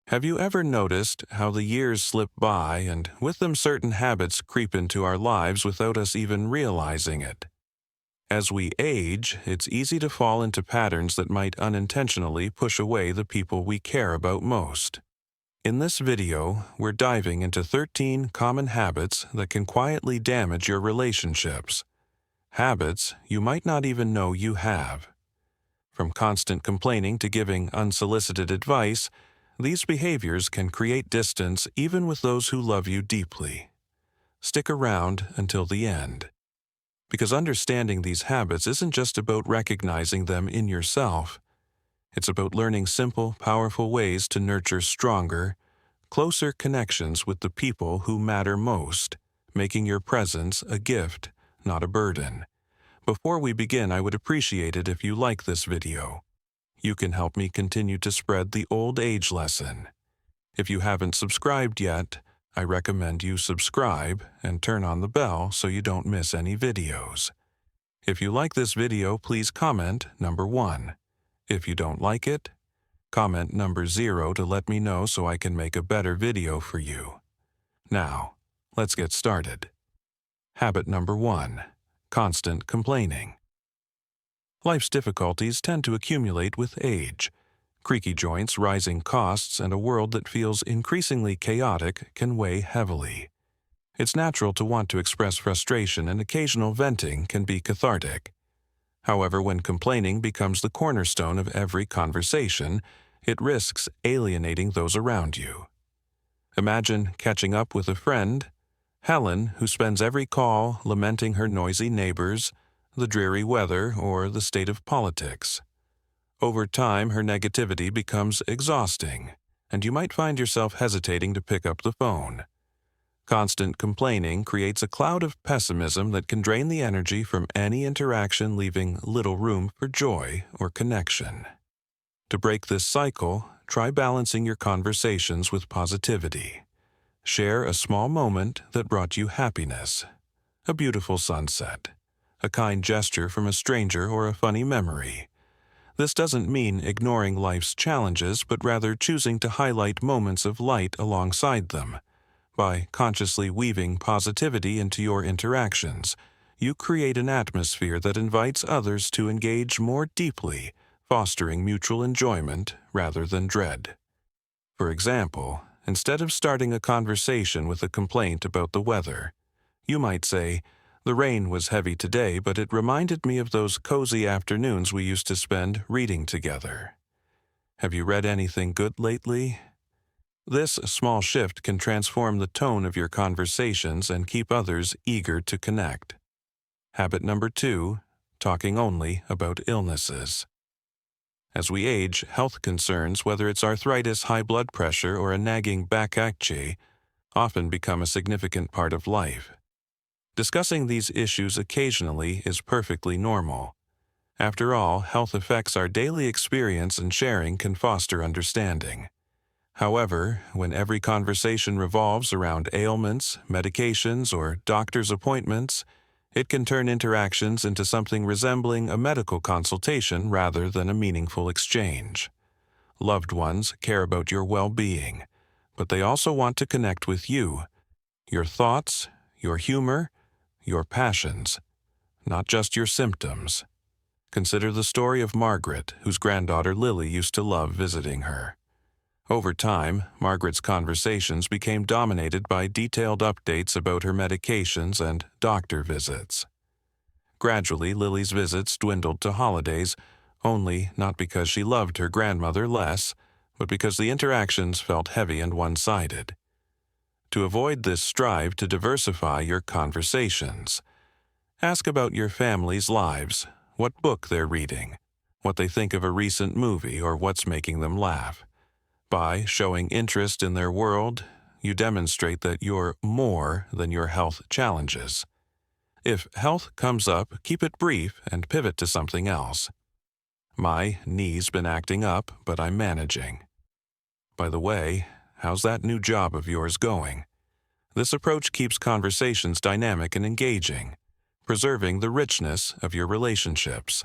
Have you ever noticed how the years slip by and with them certain habits creep into our lives without us even realizing it? As we age, it's easy to fall into patterns that might unintentionally push away the people we care about most. In this video, we're diving into 13 common habits that can quietly damage your relationships. Habits you might not even know you have. From constant complaining to giving unsolicited advice, these behaviors can create distance even with those who love you deeply. Stick around until the end, because understanding these habits isn't just about recognizing them in yourself. It's about learning simple, powerful ways to nurture stronger, closer connections with the people who matter most, making your presence a gift, not a burden. Before we begin, I would appreciate it if you like this video. You can help me continue to spread the old age lesson. If you haven't subscribed yet, I recommend you subscribe and turn on the bell so you don't miss any videos. If you like this video, please comment number 1. If you don't like it, comment number 0 to let me know so I can make a better video for you. Now, let's get started. Habit number 1. Constant complaining. Life's difficulties tend to accumulate with age. Creaky joints, rising costs, and a world that feels increasingly chaotic can weigh heavily. It's natural to want to express frustration, and occasional venting can be cathartic. However, when complaining becomes the cornerstone of every conversation, it risks alienating those around you. Imagine catching up with a friend, Helen, who spends every call lamenting her noisy neighbors, the dreary weather, or the state of politics. Over time, her negativity becomes exhausting, and you might find yourself hesitating to pick up the phone. Constant complaining creates a cloud of pessimism that can drain the energy from any interaction, leaving little room for joy or connection. To break this cycle, try balancing your conversations with positivity. Share a small moment that brought you happiness, a beautiful sunset, a kind gesture from a stranger, or a funny memory. This doesn't mean ignoring life's challenges, but rather choosing to highlight moments of light alongside them. By consciously weaving positivity into your interactions, you create an atmosphere that invites others to engage more deeply, fostering mutual enjoyment rather than dread. For example, instead of starting a conversation with a complaint about the weather, you might say, "The rain was heavy today, but it reminded me of those cozy afternoons we used to spend reading together. Have you read anything good lately?" This small shift can transform the tone of your conversations and keep others eager to connect. Habit number 2, talking only about illnesses. As we age, health concerns, whether it's arthritis, high blood pressure, or a nagging backache, often become a significant part of life. Discussing these issues occasionally is perfectly normal. After all, health affects our daily experience, and sharing can foster understanding. However, when every conversation revolves around ailments, medications, or doctor's appointments, it can turn interactions into something resembling a medical consultation rather than a meaningful exchange. Loved ones care about your well-being, but they also want to connect with you, your thoughts, your humor, your passions, not just your symptoms. Consider the story of Margaret, whose granddaughter Lily used to love visiting her. Over time, Margaret's conversations became dominated by detailed updates about her medications and doctor visits. Gradually, Lily's visits dwindled to holidays, only not because she loved her grandmother less, but because the interactions felt heavy and one-sided. To avoid this, strive to diversify your conversations. Ask about your family's lives, what book they're reading, what they think of a recent movie, or what's making them laugh. By showing interest in their world, you demonstrate that you're more than your health challenges. If health comes up, keep it brief and pivot to something else. "My knee's been acting up, but I'm managing. By the way, how's that new job of yours going?" This approach keeps conversations dynamic and engaging, preserving the richness of your relationships.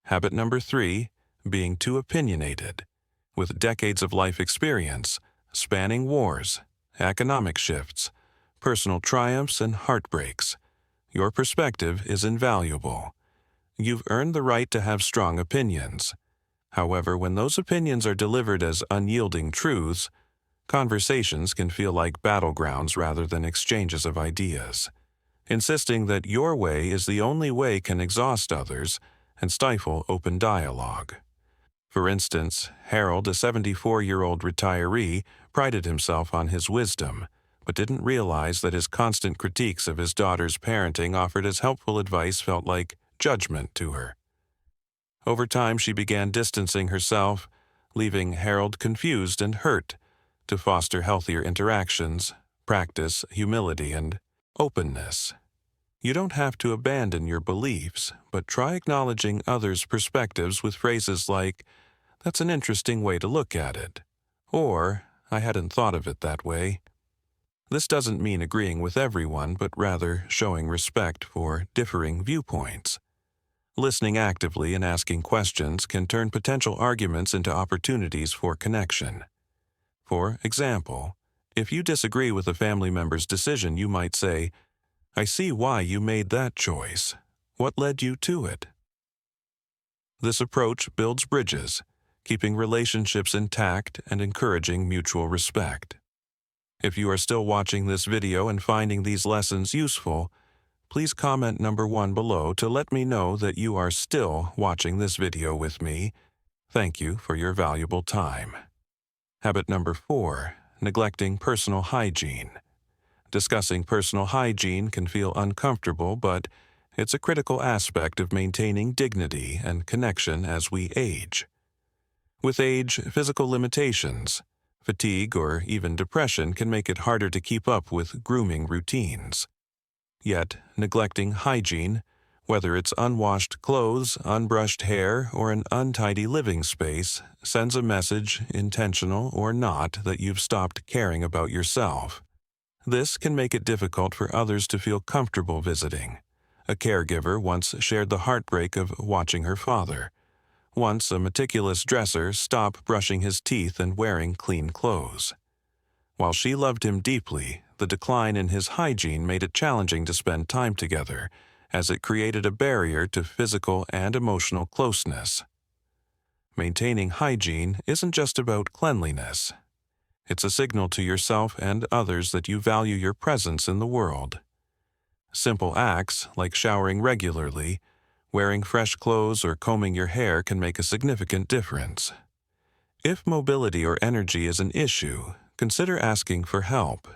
Habit number 3, being too opinionated. with decades of life experience, spanning wars, economic shifts, personal triumphs, and heartbreaks. Your perspective is invaluable. You've earned the right to have strong opinions. However, when those opinions are delivered as unyielding truths, conversations can feel like battlegrounds rather than exchanges of ideas. Insisting that your way is the only way can exhaust others and stifle open dialogue. For instance, Harold, a 74-year-old retiree, prided himself on his wisdom, but didn't realize that his constant critiques of his daughter's parenting offered as helpful advice felt like judgment to her. Over time, she began distancing herself, leaving Harold confused and hurt. To foster healthier interactions, practice humility and openness. You don't have to abandon your beliefs, but try acknowledging others' perspectives with phrases like, "That's an interesting way to look at it," or "I hadn't thought of it that way." This doesn't mean agreeing with everyone, but rather showing respect for differing viewpoints. Listening actively and asking questions can turn potential arguments into opportunities for connection. For example, if you disagree with a family member's decision, you might say, "I see why you made that choice. What led you to it?" This approach builds bridges, keeping relationships intact and encouraging mutual respect. If you are still watching this video and finding these lessons useful, please comment number 1 below to let me know that you are still watching this video with me. Thank you for your valuable time. Habit number 4, neglecting personal hygiene. Discussing personal hygiene can feel uncomfortable, but it's a critical aspect of maintaining dignity and connection as we age. With age, physical limitations, fatigue, or even depression can make it harder to keep up with grooming routines. Yet, neglecting hygiene, whether it's unwashed clothes, unbrushed hair, or an untidy living space, sends a message, intentional or not, that you've stopped caring about yourself. This can make it difficult for others to feel comfortable visiting. A caregiver once shared the heartbreak of watching her father. Once a meticulous dresser stop brushing his teeth and wearing clean clothes. While she loved him deeply, the decline in his hygiene made it challenging to spend time together, as it created a barrier to physical and emotional closeness. Maintaining hygiene isn't just about cleanliness. It's a signal to yourself and others that you value your presence in the world. Simple acts like showering regularly, wearing fresh clothes, or combing your hair can make a significant difference. If mobility or energy is an issue, consider asking for help.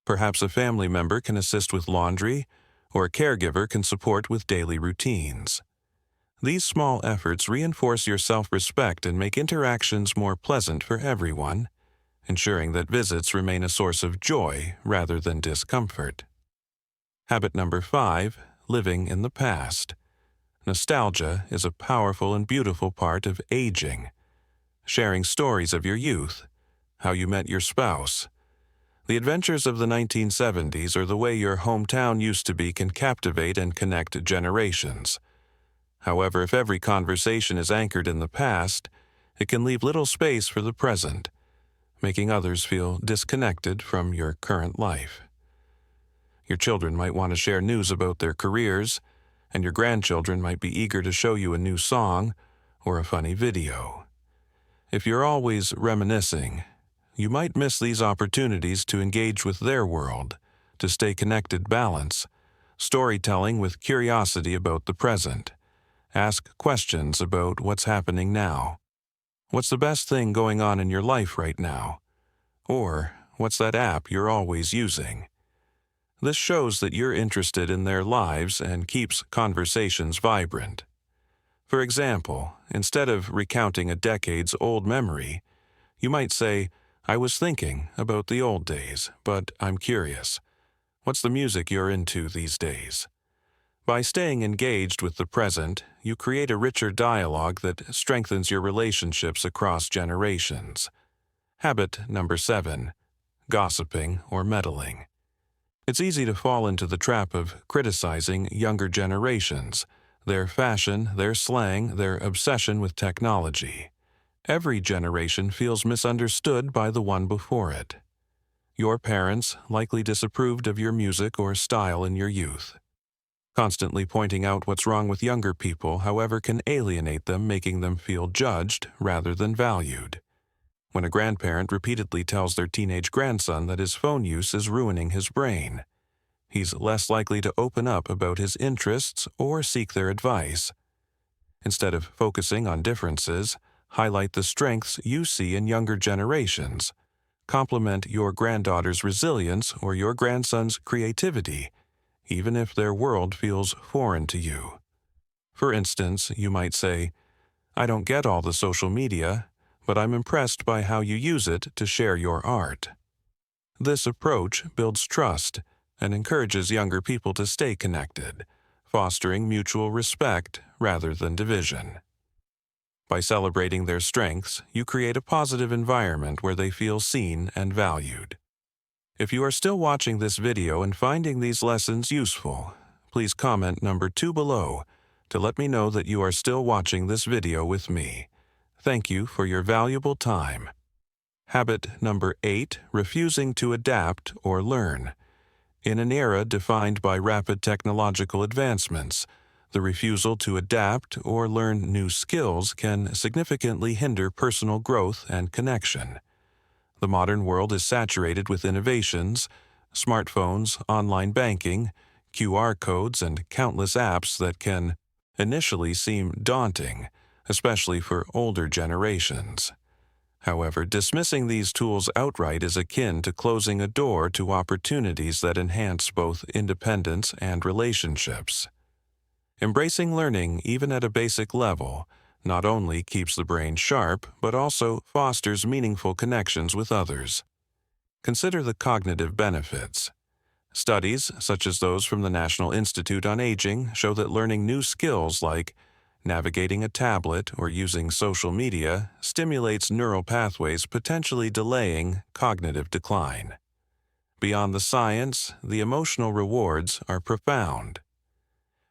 Perhaps a family member can assist with laundry, or a caregiver can support with daily routines. These small efforts reinforce your self-respect and make interactions more pleasant for everyone, ensuring that visits remain a source of joy rather than discomfort. Habit number 5, living in the past. Nostalgia is a powerful and beautiful part of aging. Sharing stories of your youth, how you met your spouse, the adventures of the 1970s, or the way your hometown used to be can captivate and connect generations. However, if every conversation is anchored in the past, it can leave little space for the present, making others feel disconnected from your current life. Your children might want to share news about their careers, and your grandchildren might be eager to show you a new song or a funny video. If you're always reminiscing, you might miss these opportunities to engage with their world, to stay connected. Balance storytelling with curiosity about the present. Ask questions about what's happening now. What's the best thing going on in your life right now? Or, what's that app you're always using? This shows that you're interested in their lives and keeps conversations vibrant. For example, instead of recounting a decades-old memory, you might say, "I was thinking about the old days, but I'm curious. What's the music you're into these days?" By staying engaged with the present, you create a richer dialogue that strengthens your relationships across generations. Habit number 7, gossiping or meddling. It's easy to fall into the trap of criticizing younger generations, their fashion, their slang, their obsession with technology. Every generation feels misunderstood by the one before it. Your parents likely disapproved of your music or style in your youth. Constantly pointing out what's wrong with younger people, however, can alienate them, making them feel judged rather than valued. When a grandparent repeatedly tells their teenage grandson that his phone use is ruining his brain, he's less likely to open up about his interests or seek their advice. Instead of focusing on differences, highlight the strengths you see in younger generations. Compliment your granddaughter's resilience or your grandson's creativity, even if their world feels foreign to you. For instance, you might say, "I don't get all the social media, but I'm impressed by how you use it to share your art." This approach builds trust and encourages younger people to stay connected, fostering mutual respect rather than division. By celebrating their strengths, you create a positive environment where they feel seen and valued. If you are still watching this video and finding these lessons useful, please comment number 2 below to let me know that you are still watching this video with me. Thank you for your valuable time. Habit number 8, refusing to adapt or learn. In an era defined by rapid technological advancements, the refusal to adapt or learn new skills can significantly hinder personal growth and connection. The modern world is saturated with innovations, smartphones, online banking, QR codes, and countless apps that can initially seem daunting, especially for older generations. However, dismissing these tools outright is akin to closing a door to opportunities that enhance both independence and relationships. Embracing learning, even at a basic level, not only keeps the brain sharp, but also fosters meaningful connections with others. Consider the cognitive benefits. Studies, such as those from the National Institute on Aging, show that learning new skills like navigating a tablet or using social media stimulates neural pathways, potentially delaying cognitive decline. Beyond the science, the emotional rewards are profound.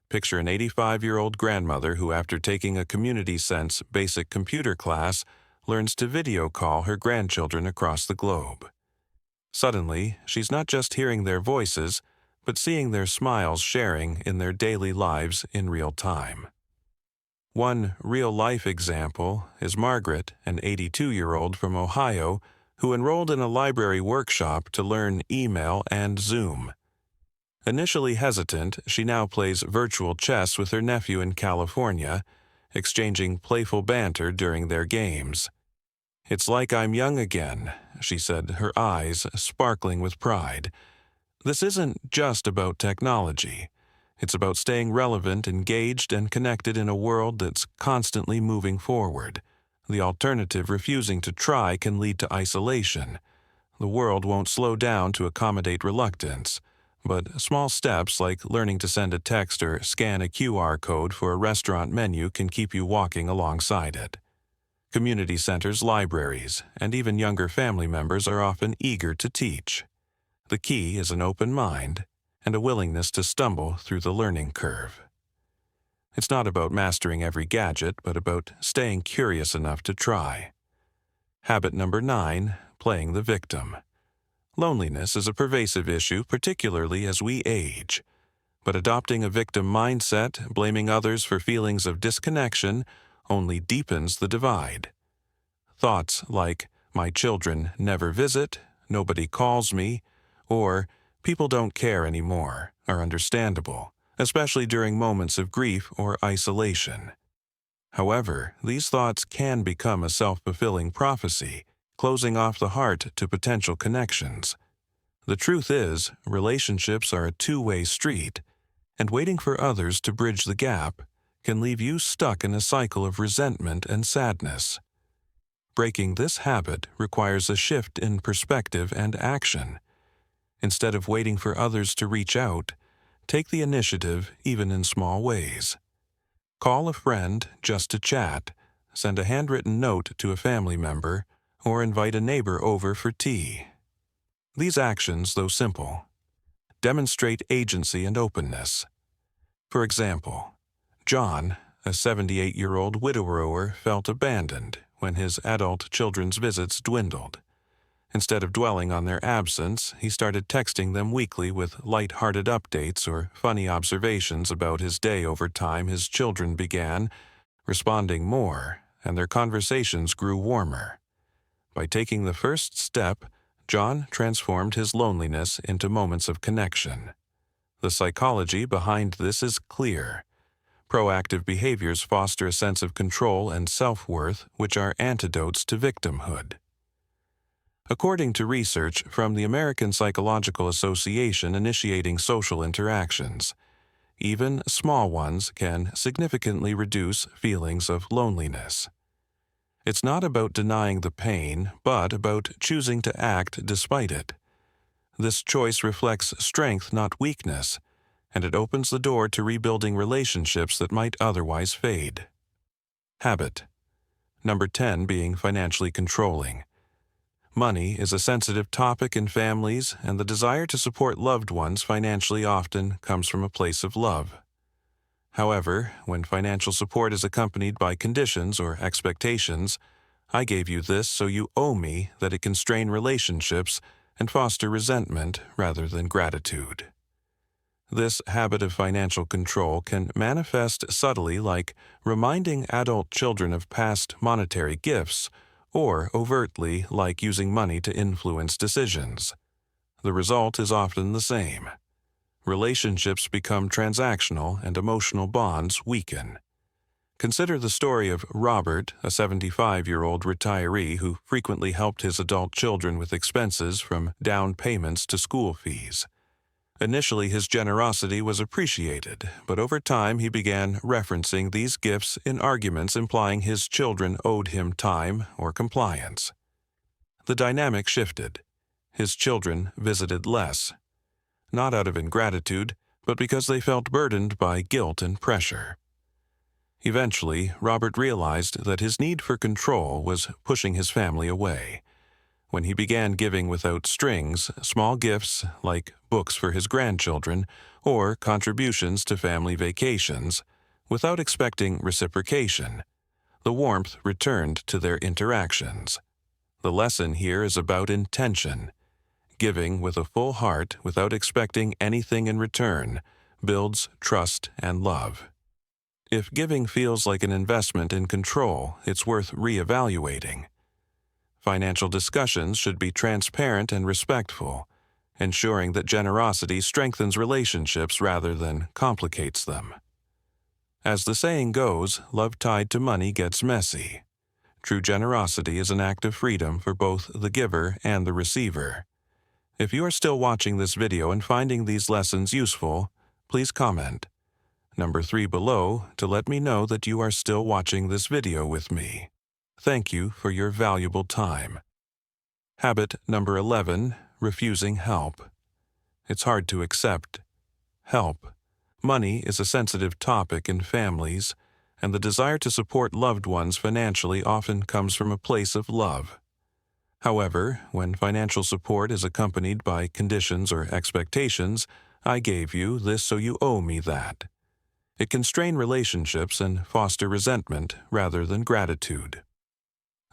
Picture an 85-year-old grandmother who, after taking a Community Sense basic computer class, learns to video call her grandchildren across the globe. Suddenly, she's not just hearing their voices, but seeing their smiles sharing in their daily lives in real time. One real-life example is Margaret, an 82-year-old from Ohio, who enrolled in a library workshop to learn email and Zoom. Initially hesitant, she now plays virtual chess with her nephew in California, exchanging playful banter during their games. "It's like I'm young again," she said, her eyes sparkling with pride. This isn't just about technology. It's about staying relevant, engaged, and connected in a world that's constantly moving forward. The alternative, refusing to try, can lead to isolation. The world won't slow down to accommodate reluctance. But small steps like learning to send a text or scan a QR code for a restaurant menu can keep you walking alongside it. Community centers, libraries, and even younger family members are often eager to teach. The key is an open mind and a willingness to stumble through the learning curve. It's not about mastering every gadget, but about staying curious enough to try. Habit number 9, playing the victim. Loneliness is a pervasive issue, particularly as we age. But adopting a victim mindset, blaming others for feelings of disconnection, only deepens the divide. Thoughts like, "My children never visit," "nobody calls me," or "people don't care anymore," are understandable, especially during moments of grief or isolation. However, these thoughts can become a self-fulfilling prophecy, closing off the heart to potential connections. The truth is, relationships are a two-way street, and waiting for others to bridge the gap can leave you stuck in a cycle of resentment and sadness. Breaking this habit requires a shift in perspective and action. Instead of waiting for others to reach out, take the initiative even in small ways. Call a friend just to chat, send a handwritten note to a family member, or invite a neighbor over for tea. These actions, though simple, demonstrate agency and openness. For example, John, a 78-year-old widower, felt abandoned when his adult children's visits dwindled. Instead of dwelling on their absence, he started texting them weekly with light-hearted updates or funny observations about his day. Over time, his children began responding more, and their conversations grew warmer. By taking the first step, John transformed his loneliness into moments of connection. The psychology behind this is clear. Proactive behaviors foster a sense of control and self-worth, which are antidotes to victimhood. According to research from the American Psychological Association, initiating social interactions, even small ones, can significantly reduce feelings of loneliness. It's not about denying the pain, but about choosing to act despite it. This choice reflects strength, not weakness, and it opens the door to rebuilding relationships that might otherwise fade. Habit. Number 10 being financially controlling. Money is a sensitive topic in families, and the desire to support loved ones financially often comes from a place of love. However, when financial support is accompanied by conditions or expectations, "I gave you this, so you owe me," that it can strain relationships and foster resentment rather than gratitude. This habit of financial control can manifest subtly, like reminding adult children of past monetary gifts, or overtly, like using money to influence decisions. The result is often the same. Relationships become transactional and emotional bonds weaken. Consider the story of Robert, a 75-year-old retiree who frequently helped his adult children with expenses from down payments to school fees. Initially, his generosity was appreciated, but over time he began referencing these gifts in arguments, implying his children owed him time or compliance. The dynamic shifted. His children visited less, not out of ingratitude, but because they felt burdened by guilt and pressure. Eventually, Robert realized that his need for control was pushing his family away. When he began giving without strings, small gifts like books for his grandchildren or contributions to family vacations, without expecting reciprocation, the warmth returned to their interactions. The lesson here is about intention. Giving with a full heart without expecting anything in return builds trust and love. If giving feels like an investment in control, it's worth reevaluating. Financial discussions should be transparent and respectful, ensuring that generosity strengthens relationships rather than complicates them. As the saying goes, love tied to money gets messy. True generosity is an act of freedom for both the giver and the receiver. If you are still watching this video and finding these lessons useful, please comment number 3 below to let me know that you are still watching this video with me. Thank you for your valuable time. Habit number 11, refusing help. It's hard to accept help. Money is a sensitive topic in families, and the desire to support loved ones financially often comes from a place of love. However, when financial support is accompanied by conditions or expectations, "I gave you this, so you owe me that," it can strain relationships and foster resentment rather than gratitude.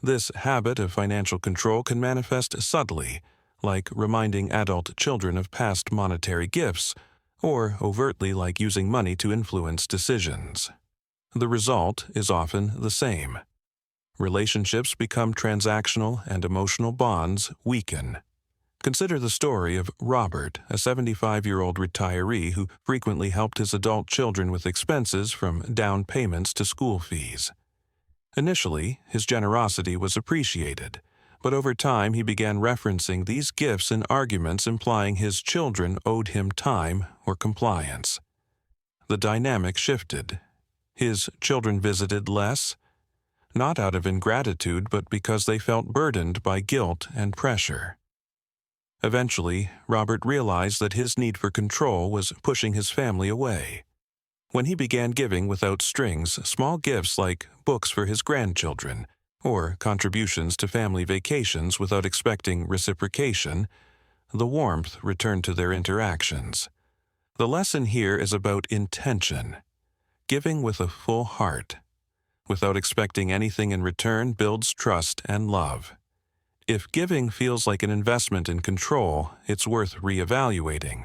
This habit of financial control can manifest subtly, like reminding adult children of past monetary gifts, or overtly, like using money to influence decisions. The result is often the same. Relationships become transactional and emotional bonds weaken. Consider the story of Robert, a 75-year-old retiree who frequently helped his adult children with expenses from down payments to school fees. Initially, his generosity was appreciated, but over time he began referencing these gifts in arguments, implying his children owed him time or compliance. The dynamic shifted. His children visited less, not out of ingratitude, but because they felt burdened by guilt and pressure. Eventually, Robert realized that his need for control was pushing his family away. When he began giving without strings, small gifts like books for his grandchildren, or contributions to family vacations without expecting reciprocation, the warmth returned to their interactions. The lesson here is about intention. Giving with a full heart. without expecting anything in return builds trust and love. If giving feels like an investment in control, it's worth reevaluating.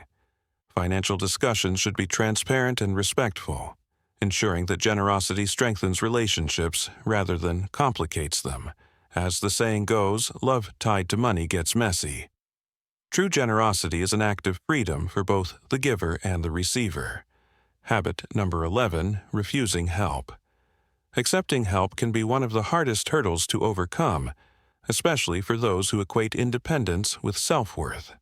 Financial discussions should be transparent and respectful, ensuring that generosity strengthens relationships rather than complicates them. As the saying goes, love tied to money gets messy. True generosity is an act of freedom for both the giver and the receiver. Habit number 11, refusing help. Accepting help can be one of the hardest hurdles to overcome, especially for those who equate independence with self-worth.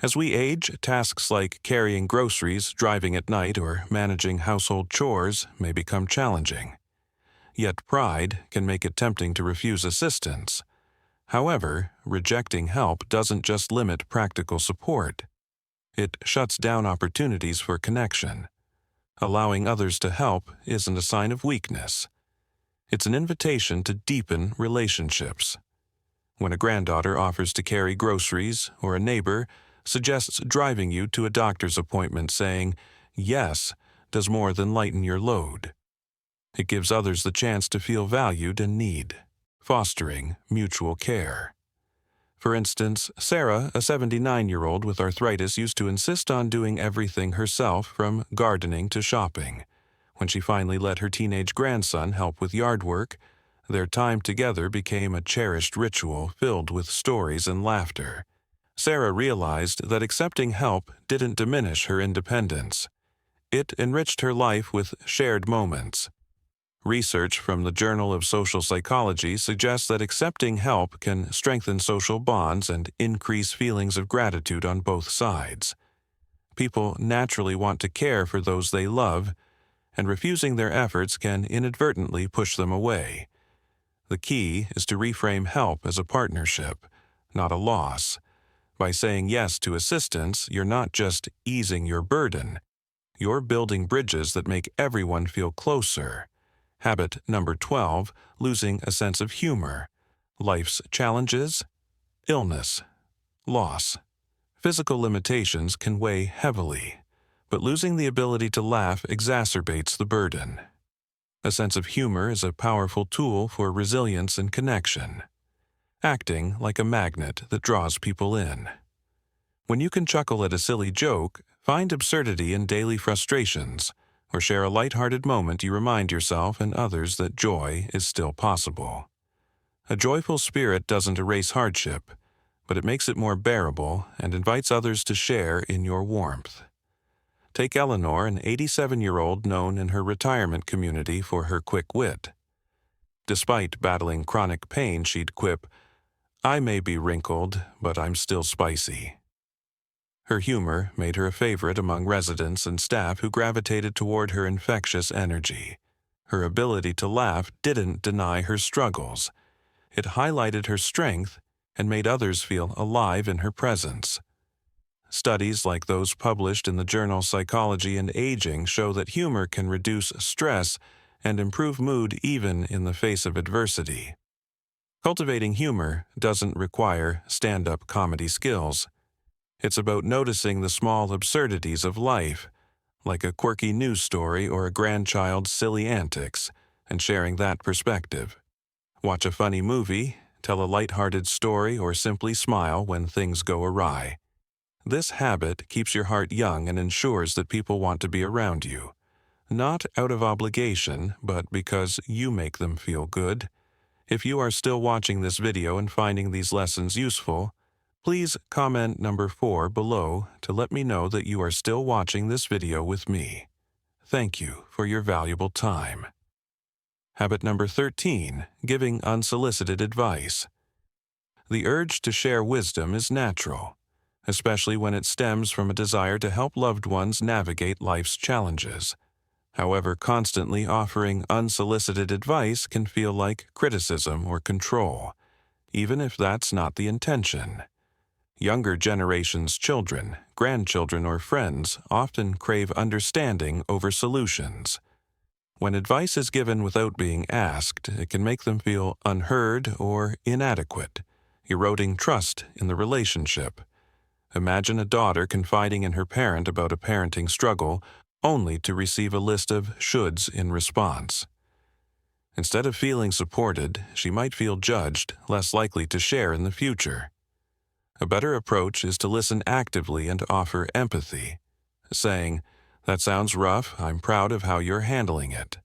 As we age, tasks like carrying groceries, driving at night, or managing household chores may become challenging. Yet pride can make it tempting to refuse assistance. However, rejecting help doesn't just limit practical support. It shuts down opportunities for connection. Allowing others to help isn't a sign of weakness. It's an invitation to deepen relationships. When a granddaughter offers to carry groceries, or a neighbor suggests driving you to a doctor's appointment, saying, "Yes," does more than lighten your load. It gives others the chance to feel valued and need, fostering mutual care. For instance, Sarah, a 79-year-old with arthritis, used to insist on doing everything herself, from gardening to shopping. When she finally let her teenage grandson help with yard work, their time together became a cherished ritual filled with stories and laughter. Sarah realized that accepting help didn't diminish her independence. It enriched her life with shared moments. Research from the Journal of Social Psychology suggests that accepting help can strengthen social bonds and increase feelings of gratitude on both sides. People naturally want to care for those they love, and refusing their efforts can inadvertently push them away. The key is to reframe help as a partnership, not a loss. By saying yes to assistance, you're not just easing your burden. You're building bridges that make everyone feel closer. Habit number 12, losing a sense of humor. Life's challenges, illness, loss, physical limitations can weigh heavily, but losing the ability to laugh exacerbates the burden. A sense of humor is a powerful tool for resilience and connection, acting like a magnet that draws people in. When you can chuckle at a silly joke, find absurdity in daily frustrations, or share a light-hearted moment, you remind yourself and others that joy is still possible. A joyful spirit doesn't erase hardship, but it makes it more bearable and invites others to share in your warmth. Take Eleanor, an 87-year-old known in her retirement community for her quick wit. Despite battling chronic pain, she'd quip, "I may be wrinkled, but I'm still spicy." Her humor made her a favorite among residents and staff who gravitated toward her infectious energy. Her ability to laugh didn't deny her struggles. It highlighted her strength and made others feel alive in her presence. Studies like those published in the journal Psychology and Aging show that humor can reduce stress and improve mood even in the face of adversity. Cultivating humor doesn't require stand-up comedy skills. It's about noticing the small absurdities of life, like a quirky news story or a grandchild's silly antics, and sharing that perspective. Watch a funny movie, tell a light-hearted story, or simply smile when things go awry. This habit keeps your heart young and ensures that people want to be around you, not out of obligation, but because you make them feel good. If you are still watching this video and finding these lessons useful, please comment number 4 below to let me know that you are still watching this video with me. Thank you for your valuable time. Habit number 13, giving unsolicited advice. The urge to share wisdom is natural, especially when it stems from a desire to help loved ones navigate life's challenges. However, constantly offering unsolicited advice can feel like criticism or control, even if that's not the intention. Younger generations' children, grandchildren, or friends often crave understanding over solutions. When advice is given without being asked, it can make them feel unheard or inadequate, eroding trust in the relationship. Imagine a daughter confiding in her parent about a parenting struggle, only to receive a list of shoulds in response. Instead of feeling supported, she might feel judged, less likely to share in the future. A better approach is to listen actively and offer empathy, saying, "That sounds rough, I'm proud of how you're handling it."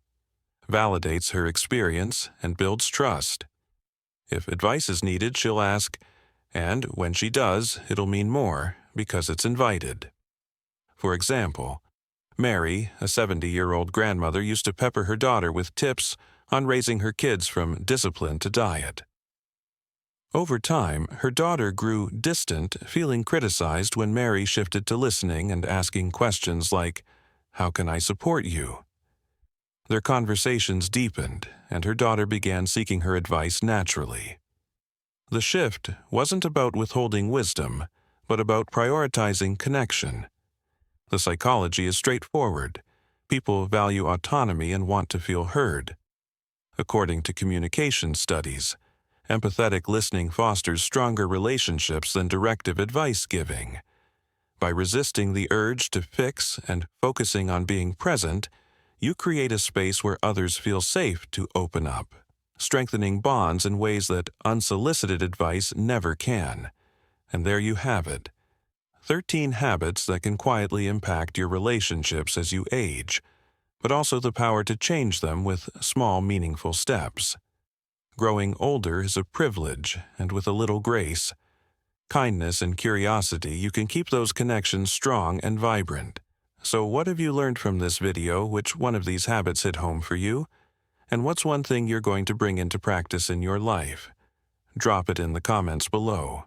Validates her experience and builds trust. If advice is needed, she'll ask, and when she does, it'll mean more because it's invited. For example, Mary, a 70-year-old grandmother, used to pepper her daughter with tips on raising her kids from discipline to diet. Over time, her daughter grew distant, feeling criticized when Mary shifted to listening and asking questions like, "How can I support you?" Their conversations deepened, and her daughter began seeking her advice naturally. The shift wasn't about withholding wisdom, but about prioritizing connection. The psychology is straightforward. People value autonomy and want to feel heard. According to communication studies, empathetic listening fosters stronger relationships than directive advice giving. By resisting the urge to fix and focusing on being present, you create a space where others feel safe to open up, strengthening bonds in ways that unsolicited advice never can. And there you have it. 13 habits that can quietly impact your relationships as you age, but also the power to change them with small, meaningful steps. Growing older is a privilege, and with a little grace, kindness, and curiosity, you can keep those connections strong and vibrant. So what have you learned from this video? Which one of these habits hit home for you? And what's one thing you're going to bring into practice in your life? Drop it in the comments below.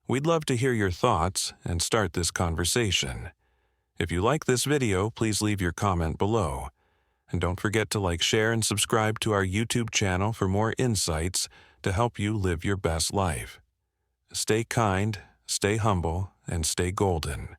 We'd love to hear your thoughts and start this conversation. If you like this video, please leave your comment below. And don't forget to like, share, and subscribe to our YouTube channel for more insights to help you live your best life. Stay kind, stay humble, and stay golden.